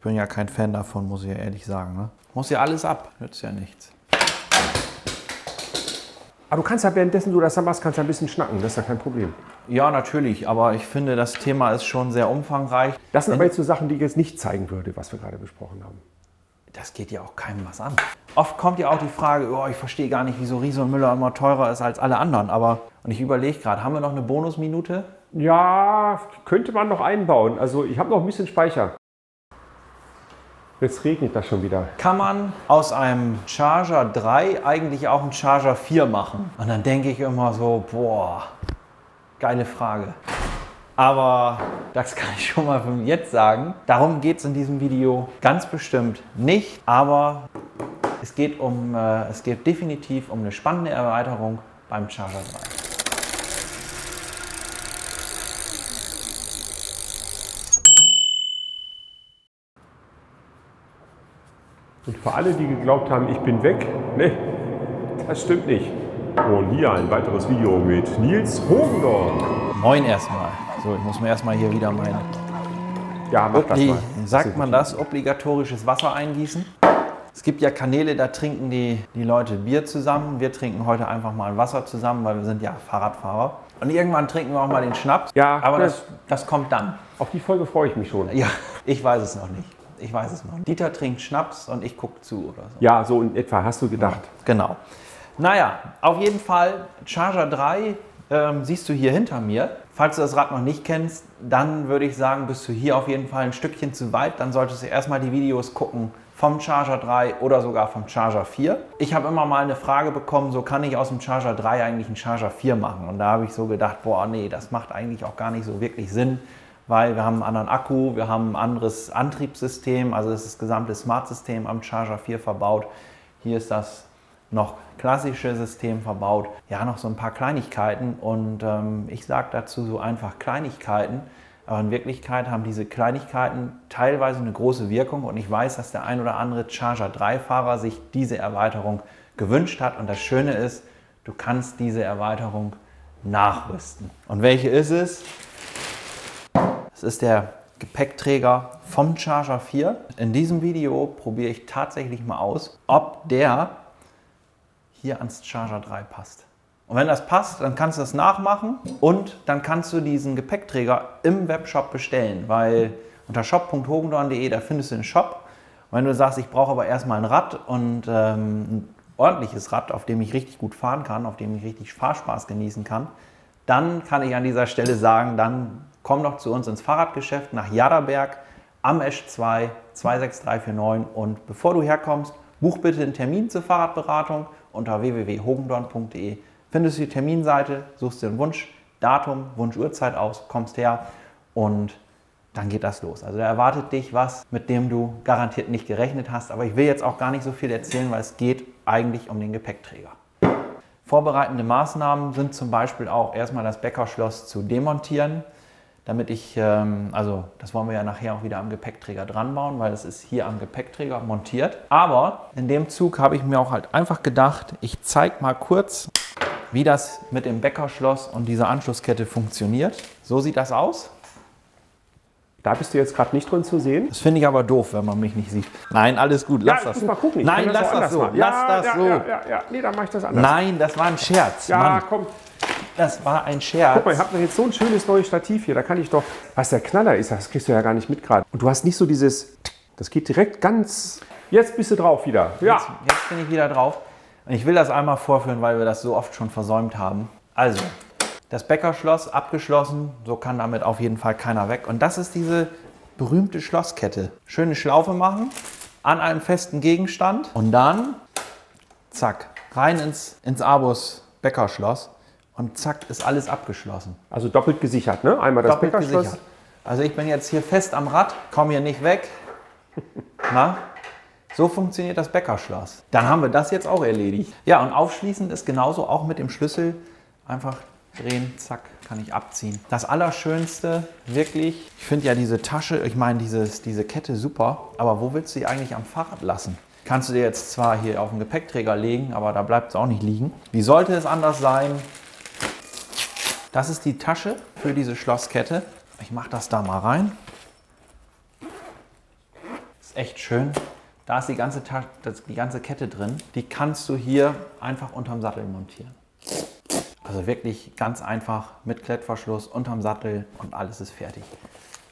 bin ja kein Fan davon, muss ich ja ehrlich sagen. Ne? Muss ja alles ab, nützt ja nichts. Aber du kannst ja, währenddessen du das dann machst, kannst ja ein bisschen schnacken, das ist ja kein Problem. Ja, natürlich, aber ich finde, das Thema ist schon sehr umfangreich. Das sind aber jetzt so Sachen, die ich jetzt nicht zeigen würde, was wir gerade besprochen haben. Das geht ja auch keinem was an. Oft kommt ja auch die Frage, oh, ich verstehe gar nicht, wieso Riese und Müller immer teurer ist als alle anderen. Und ich überlege gerade, haben wir noch eine Bonusminute? Ja, könnte man noch einbauen. Also ich habe noch ein bisschen Speicher. Jetzt regnet das schon wieder. Kann man aus einem Charger 3 eigentlich auch einen Charger 4 machen? Und dann denke ich immer so, boah, geile Frage. Aber das kann ich schon mal von jetzt sagen. Darum geht es in diesem Video ganz bestimmt nicht. Aber es geht definitiv um eine spannende Erweiterung beim Charger 3. Und für alle, die geglaubt haben, ich bin weg, ne, das stimmt nicht. Und hier ein weiteres Video mit Nils Hogendorn. Moin erstmal. So, ich muss mir erstmal hier wieder mein Ja, mach das mal. Sagt man das? Obligatorisches Wasser eingießen. Es gibt ja Kanäle, da trinken die Leute Bier zusammen. Wir trinken heute einfach mal Wasser zusammen, weil wir sind ja Fahrradfahrer. Und irgendwann trinken wir auch mal den Schnaps. Ja, aber das kommt dann. Auf die Folge freue ich mich schon. Ja, ich weiß es noch nicht. Ich weiß es noch nicht. Dieter trinkt Schnaps und ich gucke zu oder so. Ja, so in etwa hast du gedacht. Ja, genau. Naja, auf jeden Fall Charger 3 siehst du hier hinter mir. Falls du das Rad noch nicht kennst, dann würde ich sagen, bist du hier auf jeden Fall ein Stückchen zu weit. Dann solltest du erstmal die Videos gucken vom Charger 3 oder sogar vom Charger 4. Ich habe immer mal eine Frage bekommen, so kann ich aus dem Charger 3 eigentlich einen Charger 4 machen? Und da habe ich so gedacht, boah, nee, das macht eigentlich auch gar nicht so wirklich Sinn, weil wir haben einen anderen Akku, wir haben ein anderes Antriebssystem, also das ist das gesamte Smart-System am Charger 4 verbaut. Hier ist das noch klassische System verbaut. Ja, noch so ein paar Kleinigkeiten und ich sage dazu so einfach Kleinigkeiten, aber in Wirklichkeit haben diese Kleinigkeiten teilweise eine große Wirkung und ich weiß, dass der ein oder andere Charger 3-Fahrer sich diese Erweiterung gewünscht hat und das Schöne ist, du kannst diese Erweiterung nachrüsten. Und welche ist es? Es ist der Gepäckträger vom Charger 4. In diesem Video probiere ich tatsächlich mal aus, ob der hier ans Charger 3 passt. Und wenn das passt, dann kannst du das nachmachen und dann kannst du diesen Gepäckträger im Webshop bestellen, weil unter shop.hogendorn.de, da findest du den Shop. Und wenn du sagst, ich brauche aber erstmal ein Rad und ein ordentliches Rad, auf dem ich richtig gut fahren kann, auf dem ich richtig Fahrspaß genießen kann, dann kann ich an dieser Stelle sagen, dann komm doch zu uns ins Fahrradgeschäft nach Jaderberg am Esch 2 26349 und bevor du herkommst, buch bitte einen Termin zur Fahrradberatung unter www.hogendorn.de. Findest du die Terminseite, suchst dir ein Wunschdatum, Wunschuhrzeit aus, kommst her und dann geht das los. Also da erwartet dich was, mit dem du garantiert nicht gerechnet hast, aber ich will jetzt auch gar nicht so viel erzählen, weil es geht eigentlich um den Gepäckträger. Vorbereitende Maßnahmen sind zum Beispiel auch erstmal das Bäckerschloss zu demontieren, damit ich, also das wollen wir ja nachher auch wieder am Gepäckträger dran bauen, weil es ist hier am Gepäckträger montiert. Aber in dem Zug habe ich mir auch halt einfach gedacht, ich zeige mal kurz, wie das mit dem Bäckerschloss und dieser Anschlusskette funktioniert. So sieht das aus. Da bist du jetzt gerade nicht drin zu sehen. Das finde ich aber doof, wenn man mich nicht sieht. Nein, alles gut, lass das. Mal gucken. Nein, lass das so. Lass das so. Ja. Nee, dann mache ich das anders. Nein, das war ein Scherz. Ja, Mann. komm. Das war ein Scherz. Guck mal, ich habe doch jetzt so ein schönes neues Stativ hier. Da kann ich doch, was der Knaller ist, das kriegst du ja gar nicht mit gerade. Und du hast nicht so dieses, das geht direkt ganz, jetzt bist du drauf wieder. Ja. Jetzt bin ich wieder drauf. Und ich will das einmal vorführen, weil wir das so oft schon versäumt haben. Also, das Bäckerschloss abgeschlossen, so kann damit auf jeden Fall keiner weg. Und das ist diese berühmte Schlosskette. Schöne Schlaufe machen, an einem festen Gegenstand und dann, zack, rein ins Abus Bäckerschloss und zack, ist alles abgeschlossen. Also doppelt gesichert, ne? Einmal das Doppelt Bäckerschloss. gesichert. Also ich bin jetzt hier fest am Rad, komme hier nicht weg. Na? So funktioniert das Bäckerschloss. Dann haben wir das jetzt auch erledigt. Ja, und aufschließend ist genauso auch mit dem Schlüssel einfach drehen, zack, kann ich abziehen. Das Allerschönste, wirklich, ich finde ja diese Tasche, ich meine diese Kette super, aber wo willst du die eigentlich am Fahrrad lassen? Kannst du dir jetzt zwar hier auf den Gepäckträger legen, aber da bleibt es auch nicht liegen. Wie sollte es anders sein? Das ist die Tasche für diese Schlosskette. Ich mache das da mal rein. echt schön. Da ist die ganze Kette drin. Die kannst du hier einfach unterm Sattel montieren. Also wirklich ganz einfach mit Klettverschluss unterm Sattel und alles ist fertig.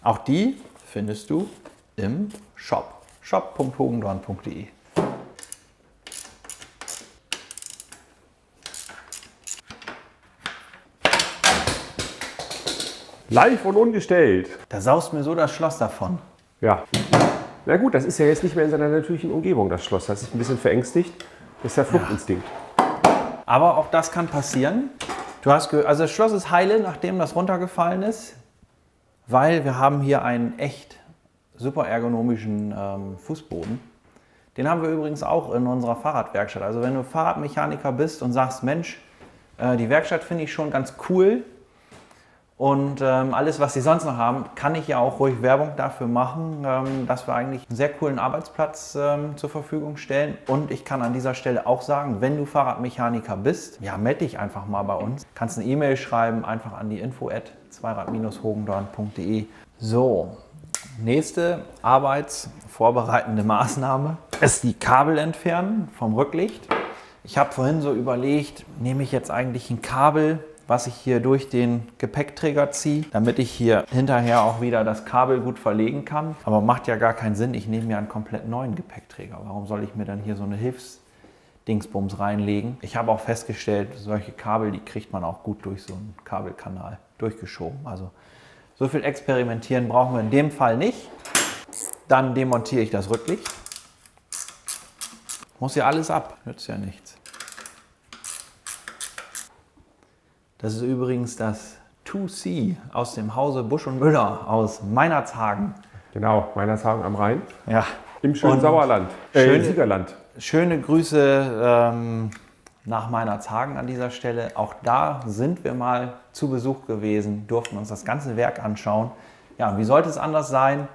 Auch die findest du im Shop. shop.hogendorn.de. Live und ungestellt. Da saust mir so das Schloss davon. Ja. Na gut, das ist ja jetzt nicht mehr in seiner natürlichen Umgebung, das Schloss. Das ist ein bisschen verängstigt. Das ist der Fluchtinstinkt. Aber auch das kann passieren. Also das Schloss ist heile, nachdem das runtergefallen ist, weil wir haben hier einen echt super ergonomischen Fußboden. Den haben wir übrigens auch in unserer Fahrradwerkstatt. Also wenn du Fahrradmechaniker bist und sagst, Mensch, die Werkstatt finde ich schon ganz cool und alles, was sie sonst noch haben, kann ich ja auch ruhig Werbung dafür machen, dass wir eigentlich einen sehr coolen Arbeitsplatz zur Verfügung stellen. Und ich kann an dieser Stelle auch sagen, wenn du Fahrradmechaniker bist, ja, melde dich einfach mal bei uns. Kannst eine E-Mail schreiben, einfach an die info@zweirad-hogendorn.de. So, nächste arbeitsvorbereitende Maßnahme ist die Kabel entfernen vom Rücklicht. Ich habe vorhin so überlegt, nehme ich jetzt eigentlich ein Kabel, was ich hier durch den Gepäckträger ziehe, damit ich hier hinterher auch wieder das Kabel gut verlegen kann. Aber macht ja gar keinen Sinn, ich nehme mir einen komplett neuen Gepäckträger. Warum soll ich mir dann hier so eine Hilfsdingsbums reinlegen? Ich habe auch festgestellt, solche Kabel, die kriegt man auch gut durch so einen Kabelkanal durchgeschoben. Also so viel experimentieren brauchen wir in dem Fall nicht. Dann demontiere ich das Rücklicht. Muss ja alles ab, nützt ja nichts. Das ist übrigens das 2C aus dem Hause Busch und Müller aus Meinerzhagen. Genau, Meinerzhagen am Rhein. Ja. Im schönen Sauerland, Siegerland. Schöne Grüße nach Meinerzhagen an dieser Stelle. Auch da sind wir mal zu Besuch gewesen, durften uns das ganze Werk anschauen. Ja, und wie sollte es anders sein?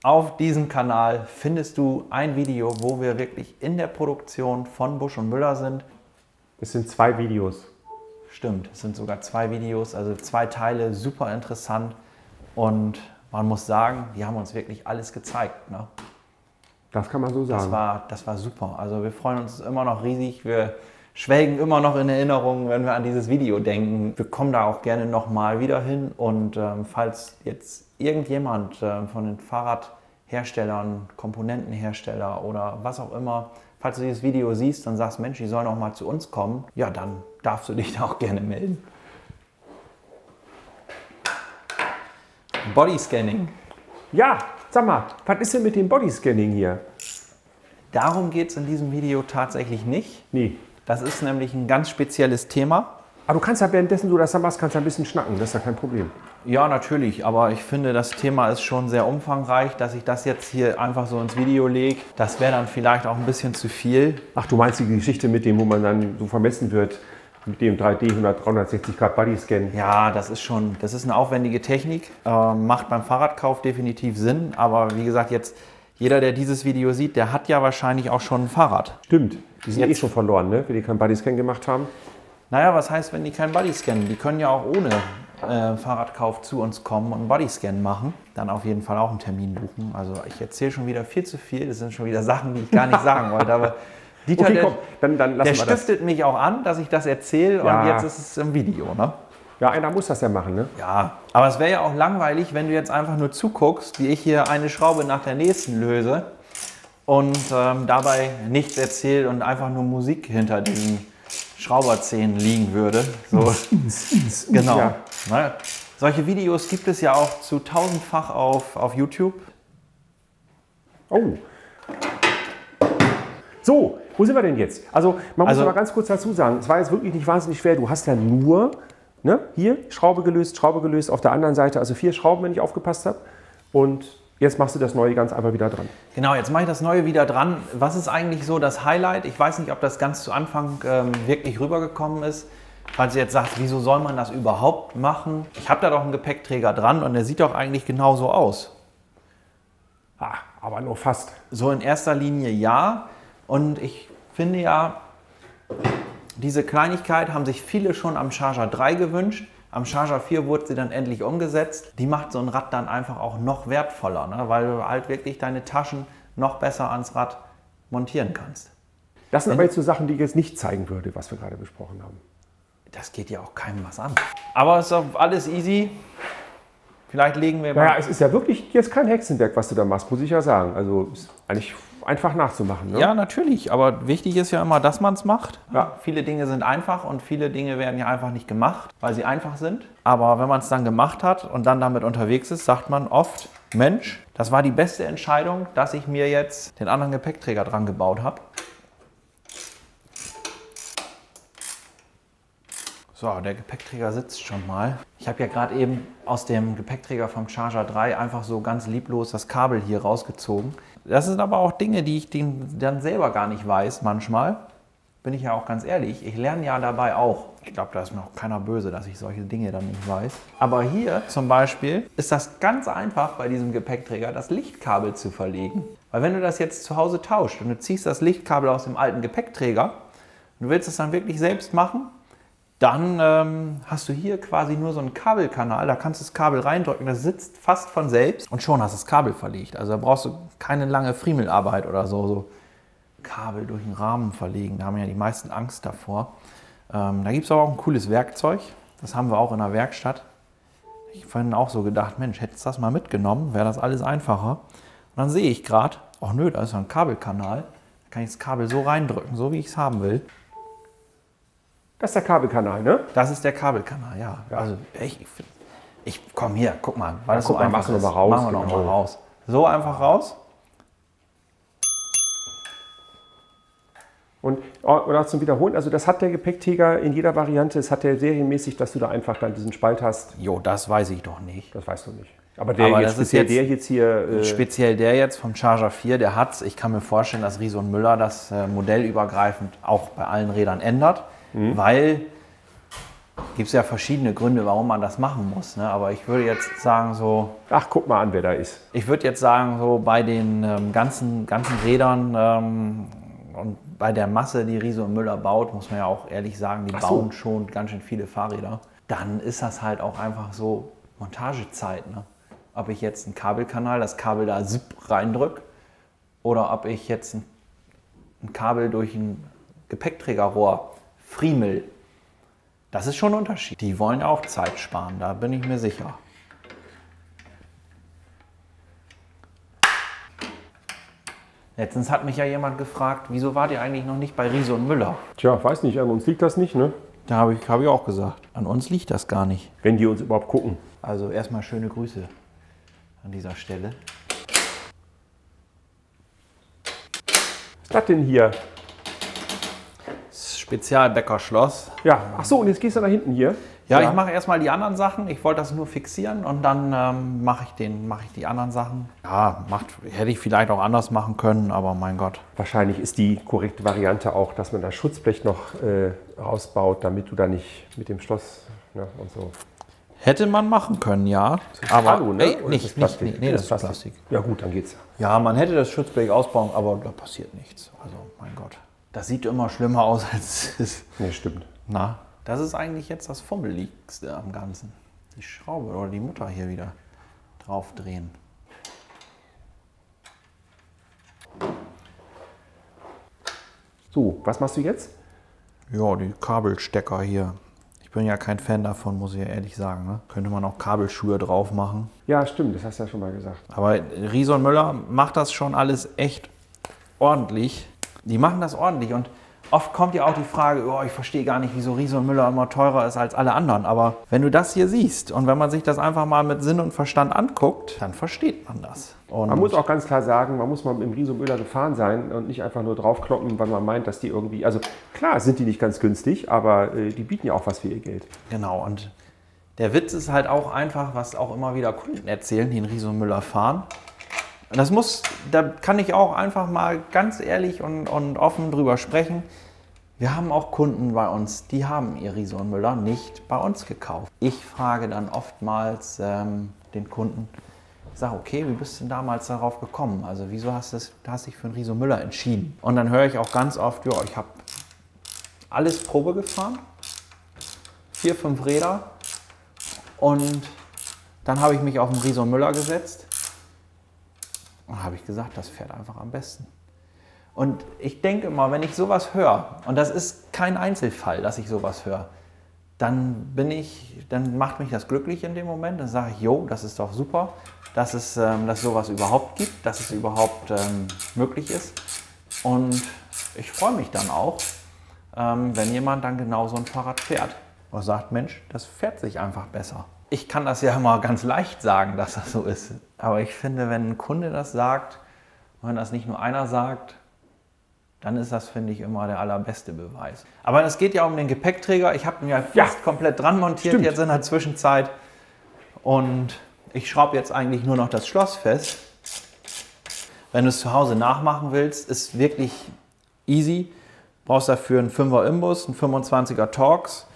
Auf diesem Kanal findest du ein Video, wo wir wirklich in der Produktion von Busch und Müller sind. Es sind 2 Videos. Stimmt, es sind sogar 2 Videos, also 2 Teile, super interessant. Und man muss sagen, die haben uns wirklich alles gezeigt. Ne? Das kann man so sagen. Das war super. Also wir freuen uns immer noch riesig. Wir schwelgen immer noch in Erinnerungen, wenn wir an dieses Video denken. Wir kommen da auch gerne nochmal wieder hin. Und falls jetzt irgendjemand von den Fahrradherstellern, Komponentenhersteller oder was auch immer, falls du dieses Video siehst und sagst, Mensch, die sollen auch mal zu uns kommen, ja, dann darfst du dich da auch gerne melden. Bodyscanning. Ja, sag mal, was ist denn mit dem Bodyscanning hier? Darum geht es in diesem Video tatsächlich nicht. Nee. Das ist nämlich ein ganz spezielles Thema. Aber du kannst ja währenddessen, du das da machst, kannst ja ein bisschen schnacken, das ist ja kein Problem. Ja, natürlich, aber ich finde, das Thema ist schon sehr umfangreich, dass ich das jetzt hier einfach so ins Video lege. Das wäre dann vielleicht auch ein bisschen zu viel. Ach, du meinst die Geschichte mit dem, wo man dann so vermessen wird, mit dem 3D 360 Grad Bodyscan? Ja, das ist eine aufwendige Technik, macht beim Fahrradkauf definitiv Sinn, aber wie gesagt, jetzt jeder, der dieses Video sieht, der hat ja wahrscheinlich auch schon ein Fahrrad. Stimmt, die sind jetzt schon verloren, ne? Wenn die keinen Bodyscan gemacht haben. Naja, was heißt, wenn die keinen Bodyscan? Die können ja auch ohne Fahrradkauf zu uns kommen und einen Bodyscan machen. Dann auf jeden Fall auch einen Termin buchen. Also ich erzähle schon wieder viel zu viel. Das sind schon wieder Sachen, die ich gar nicht sagen wollte. Aber Dieter, okay, komm, dann lassen der wir stiftet mich auch an, dass ich das erzähle Ja. und jetzt ist es im Video. Ne? Ja, einer muss das ja machen, ne? Ja, aber es wäre ja auch langweilig, wenn du jetzt einfach nur zuguckst, wie ich hier eine Schraube nach der nächsten löse und dabei nichts erzähle und einfach nur Musik hinter diesen Schrauberzähnen liegen würde. So. Genau. Ja. Ne? Solche Videos gibt es ja auch zu 1000-fach auf YouTube. Oh. So, wo sind wir denn jetzt? Also, man muss aber ganz kurz dazu sagen, es war jetzt wirklich nicht wahnsinnig schwer. Du hast ja nur, ne, hier Schraube gelöst, auf der anderen Seite, also 4 Schrauben, wenn ich aufgepasst habe. Und jetzt machst du das Neue ganz einfach wieder dran. Genau, jetzt mache ich das Neue wieder dran. Was ist eigentlich so das Highlight? Ich weiß nicht, ob das ganz zu Anfang wirklich rübergekommen ist. Falls du jetzt sagst, wieso soll man das überhaupt machen? Ich habe da doch einen Gepäckträger dran und der sieht doch eigentlich genauso aus. Ah, aber nur fast. So in erster Linie ja. Und ich finde ja, diese Kleinigkeit haben sich viele schon am Charger 3 gewünscht. Am Charger 4 wurde sie dann endlich umgesetzt. Die macht so ein Rad dann einfach auch noch wertvoller, ne? Weil du halt wirklich deine Taschen noch besser ans Rad montieren kannst. Das sind aber jetzt so Sachen, die ich jetzt nicht zeigen würde, was wir gerade besprochen haben. Das geht ja auch keinem was an. Aber es ist auch alles easy. Vielleicht legen wir mal... Naja, es ist ja wirklich jetzt kein Hexenwerk, was du da machst, muss ich ja sagen. Also ist eigentlich einfach nachzumachen. Ne? Ja, natürlich. Aber wichtig ist ja immer, dass man es macht. Ja. Viele Dinge sind einfach und viele Dinge werden ja einfach nicht gemacht, weil sie einfach sind. Aber wenn man es dann gemacht hat und dann damit unterwegs ist, sagt man oft, Mensch, das war die beste Entscheidung, dass ich mir jetzt den anderen Gepäckträger dran gebaut habe. So, der Gepäckträger sitzt schon mal. Ich habe ja gerade eben aus dem Gepäckträger vom Charger 3 einfach so ganz lieblos das Kabel hier rausgezogen. Das sind aber auch Dinge, die ich dann selber gar nicht weiß manchmal. Bin ich ja auch ganz ehrlich. Ich lerne ja dabei auch. Ich glaube, da ist mir auch keiner böse, dass ich solche Dinge dann nicht weiß. Aber hier zum Beispiel ist das ganz einfach bei diesem Gepäckträger, das Lichtkabel zu verlegen. Weil wenn du das jetzt zu Hause tauscht und du ziehst das Lichtkabel aus dem alten Gepäckträger und du willst es dann wirklich selbst machen, dann hast du hier quasi nur so einen Kabelkanal, da kannst du das Kabel reindrücken, das sitzt fast von selbst und schon hast du das Kabel verlegt. Also da brauchst du keine lange Friemelarbeit oder so Kabel durch den Rahmen verlegen, da haben ja die meisten Angst davor. Da gibt es aber auch ein cooles Werkzeug, das haben wir auch in der Werkstatt. Ich habe vorhin auch so gedacht, Mensch, hättest du das mal mitgenommen, wäre das alles einfacher. Und dann sehe ich gerade, ach nö, da ist ja ein Kabelkanal, da kann ich das Kabel so reindrücken, so wie ich es haben will. Das ist der Kabelkanal, ne? Das ist der Kabelkanal, ja. Also ich komm hier, guck mal, weil das guck so mal, einfach machen wir ist. mal raus, Machen wir noch genau. mal raus. So einfach raus. Und auch zum Wiederholen, also das hat der Gepäckträger in jeder Variante, es hat der serienmäßig, dass du da einfach dann diesen Spalt hast. Jo, das weiß ich doch nicht. Das weißt du nicht. Aber das ist der jetzt hier... speziell der jetzt vom Charger 4, der hat's. Ich kann mir vorstellen, dass Riese und Müller das modellübergreifend auch bei allen Rädern ändert. Weil gibt es ja verschiedene Gründe, warum man das machen muss. Ne? Aber ich würde jetzt sagen so... Ach, guck mal an, wer da ist. Ich würde jetzt sagen, so bei den ganzen Rädern und bei der Masse, die Riese und Müller baut, muss man ja auch ehrlich sagen, die bauen schon ganz schön viele Fahrräder. Dann ist das halt auch einfach so Montagezeit. Ne? Ob ich jetzt einen Kabelkanal, das Kabel da reindrücke oder ob ich jetzt ein Kabel durch ein Gepäckträgerrohr friemel, das ist schon ein Unterschied. Die wollen auch Zeit sparen, da bin ich mir sicher. Letztens hat mich ja jemand gefragt, wieso wart ihr eigentlich noch nicht bei Riese und Müller? Tja, weiß nicht, an uns liegt das nicht, ne? Da habe ich auch gesagt, an uns liegt das gar nicht. Wenn die uns überhaupt gucken. Also erstmal schöne Grüße an dieser Stelle. Was ist das denn hier? Spezialbäckerschloss. Ja, ach so, und jetzt gehst du da hinten hier. Ja, ich mache erstmal die anderen Sachen. Ich wollte das nur fixieren und dann mache ich die anderen Sachen. Ja, hätte ich vielleicht auch anders machen können, aber mein Gott. Wahrscheinlich ist die korrekte Variante auch, dass man das Schutzblech noch rausbaut, damit du da nicht mit dem Schloss, ne, und so. Hätte man machen können, ja. Aber Alu, ne? Nicht, das ist Plastik. Ja gut, dann geht's. Ja, man hätte das Schutzblech ausbauen, aber da passiert nichts. Also, mein Gott. Das sieht immer schlimmer aus, als es ist. Nee, stimmt. Na, das ist eigentlich jetzt das Fummeligste am Ganzen. Die Schraube oder die Mutter hier wieder drauf drehen. So, was machst du jetzt? Ja, die Kabelstecker hier. Ich bin ja kein Fan davon, muss ich ja ehrlich sagen. Ne? Könnte man auch Kabelschuhe drauf machen. Ja, stimmt, das hast du ja schon mal gesagt. Aber Riese und Müller macht das schon alles echt ordentlich. Die machen das ordentlich und oft kommt ja auch die Frage, oh, ich verstehe gar nicht, wieso Riese und Müller immer teurer ist als alle anderen. Aber wenn du das hier siehst und wenn man sich das einfach mal mit Sinn und Verstand anguckt, dann versteht man das. Und man muss auch ganz klar sagen, man muss mal mit dem Riese und Müller gefahren sein und nicht einfach nur draufkloppen, weil man meint, dass die irgendwie, also klar sind die nicht ganz günstig, aber die bieten ja auch was für ihr Geld. Genau, und der Witz ist halt auch einfach, was auch immer wieder Kunden erzählen, die in Riese und Müller fahren. Da kann ich auch einfach mal ganz ehrlich und offen drüber sprechen. Wir haben auch Kunden bei uns, die haben ihr Riese und Müller nicht bei uns gekauft. Ich frage dann oftmals den Kunden, ich sage, okay, wie bist du denn damals darauf gekommen? Also wieso hast du dich für einen Riese und Müller entschieden? Und dann höre ich auch ganz oft, ja, ich habe alles Probe gefahren, 4, 5 Räder und dann habe ich mich auf den Riese und Müller gesetzt. Dann habe ich gesagt, das fährt einfach am besten. Und ich denke immer, wenn ich sowas höre, und das ist kein Einzelfall, dass ich sowas höre, dann macht mich das glücklich in dem Moment. Dann sage ich, jo, das ist doch super, dass es sowas überhaupt gibt, dass es überhaupt möglich ist. Und ich freue mich dann auch, wenn jemand dann genau so ein Fahrrad fährt und sagt, Mensch, das fährt sich einfach besser. Ich kann das ja immer ganz leicht sagen, dass das so ist. Aber ich finde, wenn ein Kunde das sagt, und wenn das nicht nur einer sagt, dann ist das, finde ich, immer der allerbeste Beweis. Aber es geht ja um den Gepäckträger. Ich habe ihn ja fast komplett dran montiert jetzt in der Zwischenzeit. Und ich schraube jetzt eigentlich nur noch das Schloss fest. Wenn du es zu Hause nachmachen willst, ist wirklich easy. Du brauchst dafür einen 5er Imbus, einen 25er Torx,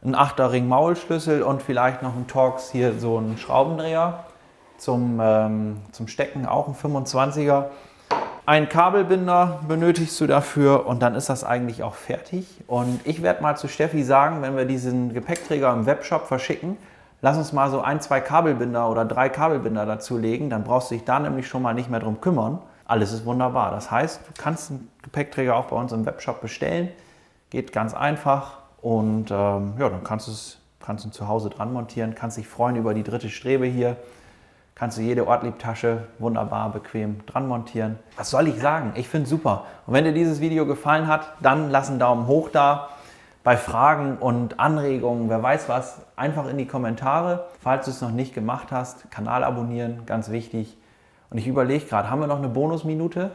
einen 8er Ring Maulschlüssel und vielleicht noch einen Torx, hier so einen Schraubendreher. Zum Stecken auch ein 25er. Einen Kabelbinder benötigst du dafür und dann ist das eigentlich auch fertig. Und ich werde mal zu Steffi sagen, wenn wir diesen Gepäckträger im Webshop verschicken, lass uns mal so 1, 2 Kabelbinder oder 3 Kabelbinder dazu legen. Dann brauchst du dich da nämlich schon mal nicht mehr drum kümmern. Alles ist wunderbar. Das heißt, du kannst einen Gepäckträger auch bei uns im Webshop bestellen. Geht ganz einfach und ja, dann kannst du ihn zu Hause dran montieren. Kannst dich freuen über die dritte Strebe hier. Kannst du jede Ortlieb-Tasche wunderbar, bequem dran montieren. Was soll ich sagen? Ich finde es super. Und wenn dir dieses Video gefallen hat, dann lass einen Daumen hoch da. Bei Fragen und Anregungen, wer weiß was, einfach in die Kommentare. Falls du es noch nicht gemacht hast, Kanal abonnieren, ganz wichtig. Und ich überlege gerade, haben wir noch eine Bonusminute?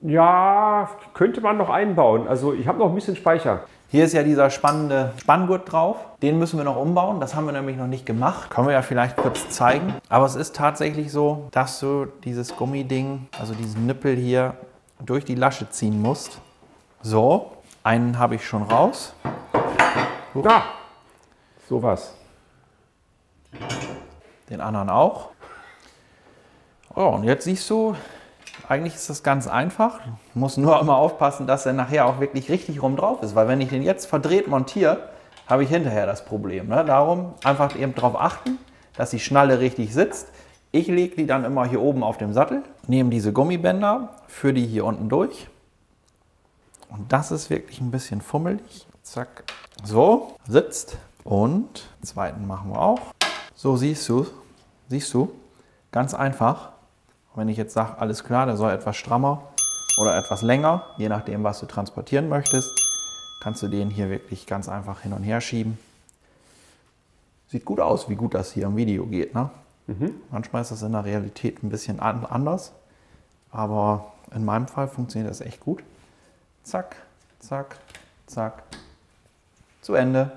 Ja, könnte man noch einbauen. Also ich habe noch ein bisschen Speicher. Hier ist ja dieser spannende Spanngurt drauf. Den müssen wir noch umbauen. Das haben wir nämlich noch nicht gemacht. Können wir ja vielleicht kurz zeigen. Aber es ist tatsächlich so, dass du dieses Gummiding, also diesen Nippel hier, durch die Lasche ziehen musst. So, einen habe ich schon raus. Ah, sowas. Den anderen auch. Oh, und jetzt siehst du, eigentlich ist das ganz einfach. Du musst nur immer aufpassen, dass er nachher auch wirklich richtig rum drauf ist. Weil wenn ich den jetzt verdreht montiere, habe ich hinterher das Problem. Ne? Darum einfach eben darauf achten, dass die Schnalle richtig sitzt. Ich lege die dann immer hier oben auf dem Sattel, nehme diese Gummibänder, führe die hier unten durch. Und das ist wirklich ein bisschen fummelig. Zack. So, sitzt. Und den zweiten machen wir auch. So siehst du, ganz einfach. Wenn ich jetzt sage, alles klar, der soll etwas strammer oder etwas länger, je nachdem, was du transportieren möchtest, kannst du den hier wirklich ganz einfach hin und her schieben. Sieht gut aus, wie gut das hier im Video geht. Ne? Manchmal ist das in der Realität ein bisschen anders, aber in meinem Fall funktioniert das echt gut. Zack, zack, zack, zu Ende.